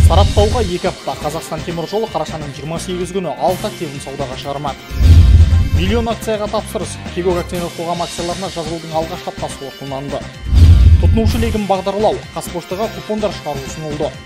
Сараптауға 2 апта. Қазақстан темір жолы қарашаның 28 күні 6 активін саудаға шығармақ. Миллион акцияға тапсырыс. Кегок акционерлік қоғамы акцияларына жазылудың алғашқы аптасы қорытындыланды. Тұтынушы легін бағдарлау, Қазпоштаға купондар шығару ұсынылды. –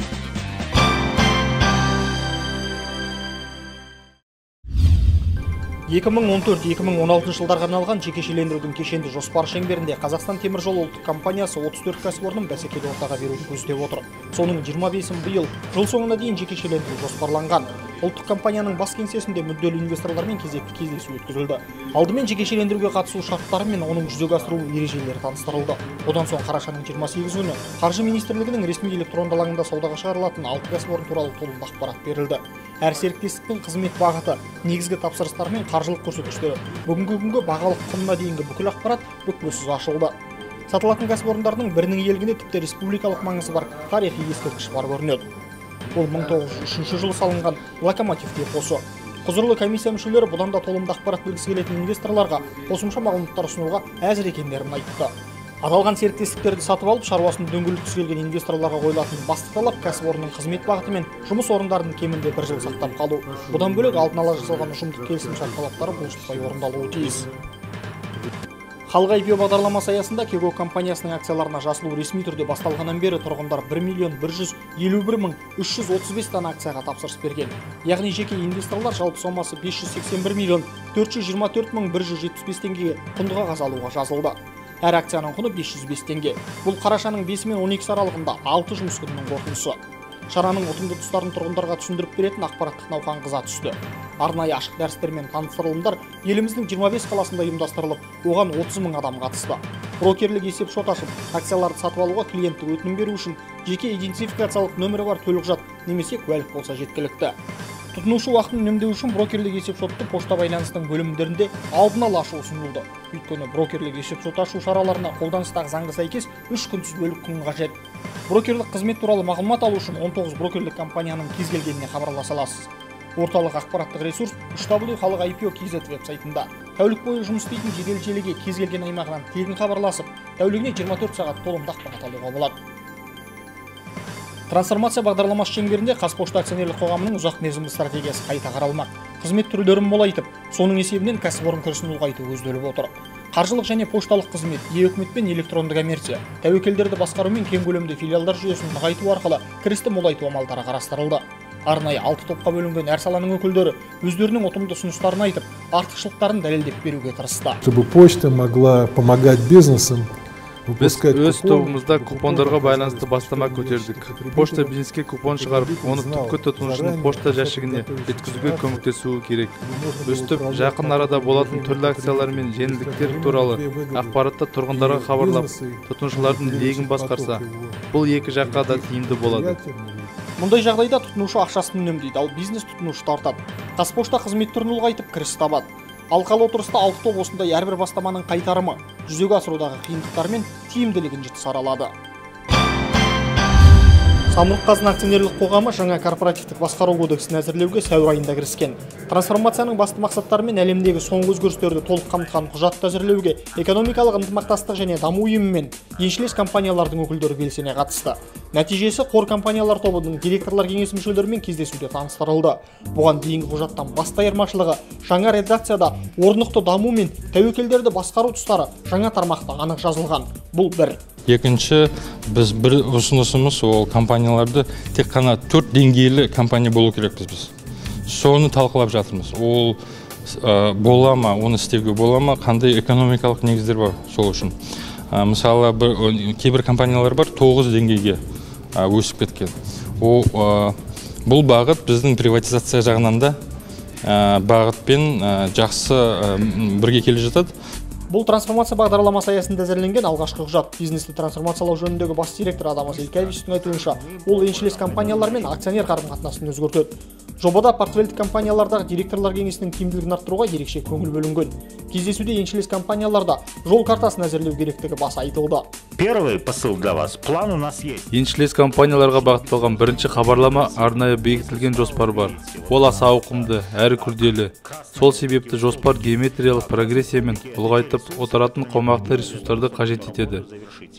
2014-2016 жылдарға арналған жекешелендірудің кешенді жоспары шеңберінде Қазақстан темір жолы ұлттық компаниясы 34 кәсіпорынын бәсекелі ортаға беруді көздеп отыр. Соның 25-ін биыл жыл соңына дейін жекешелендіру жоспарланған. Ұлттық компанияның бас кеңсесінде мүдделі инвесторлармен кезекті кездесу өткізілді. Алдымен жекешелендіруге қатысу шарттары мен оның жүзеге асыру ережелері таныстырылды. Одан соң қарашаның 28 күні Қаржы министрлігінің ресми электронды алаңында саудаға шығарылатын 6 кәсіпорын туралы толық ақпарат берілді. Әр серіктестіктің қызмет бағыты, негізгі тапсырыстар мен қаржылық көрсеткіштері, бүгінгі күнгі бағалық құнына дейінгі бүкіл ақпарат бүкпесіз ашылды. Сатылатын кәсіпорындардың бірінің иелігінде тіпті республикалық маңызы бар тарихи ескерткіш бар көрінеді. Ол 1903 жылы салынған локомотив депосы. Құзырлы комиссия мүшелері бұдан да толымды ақпарат білгісі келетін инвесторларға қосымша мағлұматтар ұсынуға әзір екендерін айтты. Аталған серіктестіктерді сатып алып, шаруасын дөңгелеткісі келген инвесторларға қойылатын басты талап кәсіпорынның қызмет бағыты мен жұмыс орындарының кемінде 1 жыл сақтап қалу. Бұдан бөлек алдын ала жасалған ұжымдық келісімшарт талаптары бұлжытпай орындалуы тиіс. Халық IPO бағдарламасы аясында Кегок компаниясының акцияларына жасылу ресми түрде басталғаннан бері тұрғындар 1.151.335 дана акцияға тапсырыс берген. Яғни жеке инвесторлар жалпы сомасы 581.424.175 теңгеге құнды қағаз алуға жазылды. Әр акцияның құны 505 теңге. Бұл қарашаның 5 мен 12 аралығында 6 жұмыс күнінің қорытындысы. Шараның ұтымды тұстарын тұрғындарға түсіндіріп беретін ақпараттық науқан қыза түсті. Арнайы ашық дәрістер мен таныстырылымдар еліміздің 25 қаласында ұйымдастырылып, оған 30 мың адам қатысты. Брокерлік есеп-шот ашып, акцияларды сатып алуға клиенттік өтінім беру үшін жеке идентификациялық нөмірі бар төлқұжат немесе куәлік болса жеткілікті. Тұтынушы уақытын үнемдеу үшін брокерлік есеп-шотты пошта байланысының бөлімдерінде алдын ала ашу ұсынылды. Өйткені брокерлік есеп-шот ашу шараларына қолданыстағы заңға сәйкес 3 күнсіз бөлік күн қажет. Брокерлік қызмет туралы мағлұмат алу үшін 19 брокерлік компанияның кез келгеніне хабарласа аласыз. Орталық ақпараттық ресурс Халық IPO KZ веб-сайтында. Тәулік бойы жұмыс істейтін жедел желіге кез келген аймағынан тегін хабарласып, тәулігіне 24 сағат толымды ақпарат алуға болады. Трансформация бағдарламасы шеңберінде Қазпошта акционерлік қоғамының ұзақ мерзімді стратегиясы қайта қаралмақ. Қызмет түрлерін молайтып, соның есебінен кәсіпорын кірісін ұлғайту көзделіп отыр. Қаржылық және пошталық қызмет, e-үкімет пен электронды коммерция, тәуекелдерді басқару мен кең көлемді филиалдар жүйесін нығайту арқылы кірісті молайту амалдары қарастырылды. Арнайы 6 топқа бөлінген әр саланың өкілдері өздерінің ұтымды ұсыныстарын айтып, артықшылықтарын дәлелдеп беруге тырысты. Чтобы почта могла помогать бизнесам. Біз өз тобымызда купондарға байланысты бастама көтердік. Пошта бизнеске купон шығарып, оны түпкі тұтынушының пошта жәшігіне жеткізуге көмектесуі керек. Өстіп, жақын арада болатын түрлі акциялар мен жеңілдіктер туралы ақпаратты тұрғындарға хабарлап, тұтынушылардың легін басқарса, бұл екі жаққа да тиімді болады. Мұндай жағдайда тұтынушы ақшасын үнемдейді, ал бизнес тұтынушы тартады. Қазпошта қызмет түрін ұлғайтып кіріс табады. Алқалы отырыста 6 топ осындай әрбір бастаманың қайтарымы, жүзеге асырудағы қиындықтар мен тиімділігін жіті саралады. Самұрық-қазына акционерлік қоғамы жаңа корпоративтік басқару кодексін әзірлеуге сәуір айында кіріскен. Трансформацияның басты мақсаттары мен әлемдегі соңғы өзгерістерді толық қамтыған құжатты әзірлеуге экономикалық ынтымақтастық және даму ұйымы мен еншілес компаниялардың өкілдері белсене қатысты. Нәтижесі қор компаниялар тобының директорлар кеңесі мүшелерімен кездесуде таныстырылды. Бұған дейінгі құжаттан басты айырмашылығы жаңа редакцияда орнықты даму мен тәуекелдерді басқару тұстары жаңа тармақта анық жазылған. Бұл бір. Екінші, біз бір ұсынысымыз ол компанияларды тек қана 4 деңгейлі компания болу керекпіз біз. Соны талқылап жатырмыз. Ол бола ма, оны істеуге бола ма, қандай экономикалық негіздер бар сол үшін. Мысалы, кейбір компаниялар бар 9 деңгейге өсіп кеткен. Бұл бағыт біздің приватизация жағынан да бағытпен жақсы бірге келе жатады. Бұл трансформация бағдарламасы аясында әзірленген алғашқы құжат. Бизнесті трансформациялау жөніндегі бас директор Адамас Илькевичтің айтуынша, ол еншілес компаниялар мен акционер қарым-қатынасын өзгертеді. Жобада портфельдік компаниялардағы директорлар кеңесінің тиімділігін арттыруға ерекше көңіл бөлінген. Кездесуде еншілес компанияларда жол картасын әзірлеу керектігі баса айтылды. Первый посыл для вас. План у нас есть. Еншілес компанияларға бағытталған бірінші хабарлама арнайы бекітілген жоспар бар. Ол аса ауқымды, әрі күрделі. Сол себепті жоспар геометриялық прогрессиямен ұлғайтып отыратын қомақты ресурстарды қажет етеді.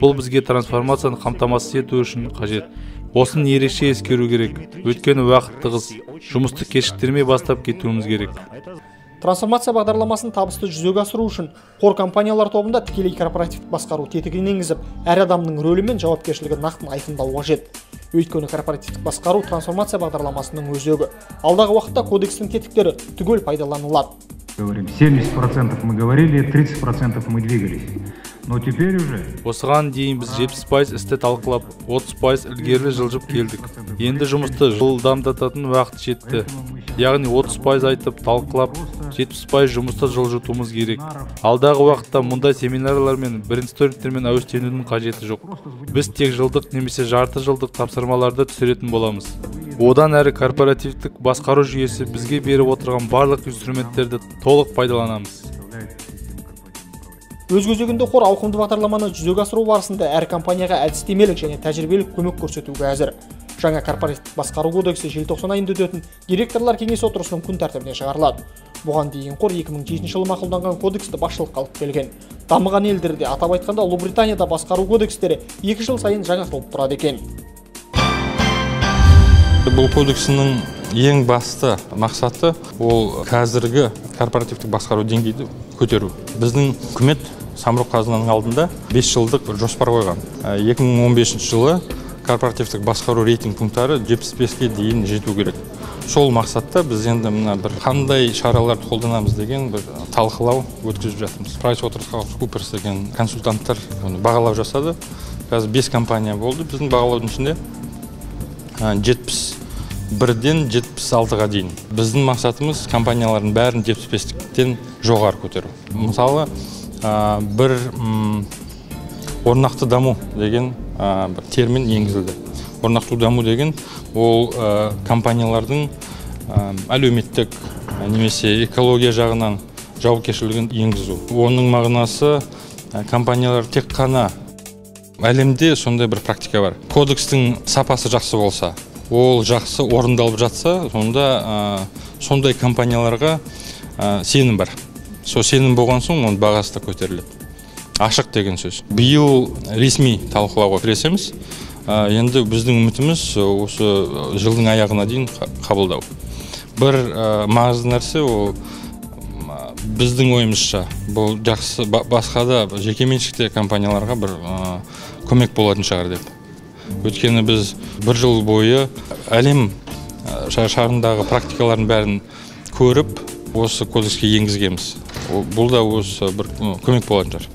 Бұл бізге трансформацияны қамтамасыз ету үшін қажет. Осын ерекше ескеру керек. Өйткені уақыт тығыз. Жұмысты кешіктірмей бастап кетуіміз керек. Трансформация бағдарламасын табысты жүзеге асыру үшін қор компаниялар тобында тікелей корпоративтік басқару тетігін енгізіп, әр адамның рөлі мен жауапкершілігін нақты айқындау қажет. Өйткені корпоративтік басқару трансформация бағдарламасының өзегі. Алдағы уақытта кодекстің тетіктері түгел пайдаланылады. 70% мы говорили, 30% мы двигались. Но теперь уже... Осыған дейін біз 70% істі талқылап, 30% ілгері жылжып келдік. Енді жұмысты жылдамдататын уақыт жетті. Яғни 30% айтып талқылап, 70% жұмысты жылжытуымыз керек. Алдағы уақытта мұндай семинарлар мен брейнстормингтермен әуестенудің қажеті жоқ. Біз тек жылдық немесе жарты жылдық тапсырмаларды түсіретін боламыз. Одан әрі корпоративтік басқару жүйесі бізге беріп отырған барлық инструменттерді толық пайдаланамыз. Өз кезегінде қор ауқымды бағдарламаны жүзеге асыру барысында әр компанияға әдістемелік және тәжірибелік көмек көрсетуге әзір. Жаңа корпоративтік басқару кодексі желтоқсан айында өтетін директорлар кеңесі отырысының күн тәртібіне шығарылады. Бұған дейін қор 2007 жылы мақұлданған кодексті басшылыққа алып келген. Дамыған елдерде, атап айтқанда Ұлыбританияда басқару кодекстері 2 жыл сайын жаңартылып тұрады екен. Бұл кодексінің ең басты мақсаты ол қазіргі корпоративтік басқару деңгейді көтеру. Біздің үкімет самұрық қазынаның алдында 5 жылдық жоспар қойған. 2015 жылы корпоративтік басқару рейтинг пункттары 75-ке дейін жету керек. Сол мақсатта біз енді бір қандай шараларды қолданамыз деген бір талқылау өткізіп жатырмыз. PricewaterhouseCoopers деген консультанттар бағалау жасады. Қазір 5 компания болды. Біздің бағалаудың ішінде 71-ден 76-ға дейін. Біздің мақсатымыз компаниялардың бәрін 75-тен жоғары көтеру. Мысалы, бір орнақты даму деген бір термин енгізілді. Орнақты даму деген ол компаниялардың әлеуметтік немесе экология жағынан жауапкершілігін енгізу. Оның мағынасы компаниялар тек қана әлемде сондай бір практика бар. Кодекстің сапасы жақсы болса, ол жақсы орындалып жатса, сондай компанияларға сенім бар. Сол сенім болған соң, оның бағасы да көтеріледі. Ашық деген сөз. Биыл ресми талқылауға кіресеміз. Енді біздің үмітіміз осы жылдың аяғына дейін қабылдау. Бір маңызды нәрсе ол біздің ойымызша бұл жақсы басқа да жекеменшікте компанияларға бір көмек болатын шығар деп. Өйткені біз бір жыл бойы әлем шарындағы практикалардың бәрін көріп, осы кодекске енгізгенбіз. Бұл да осы бір көмек болатын шығар.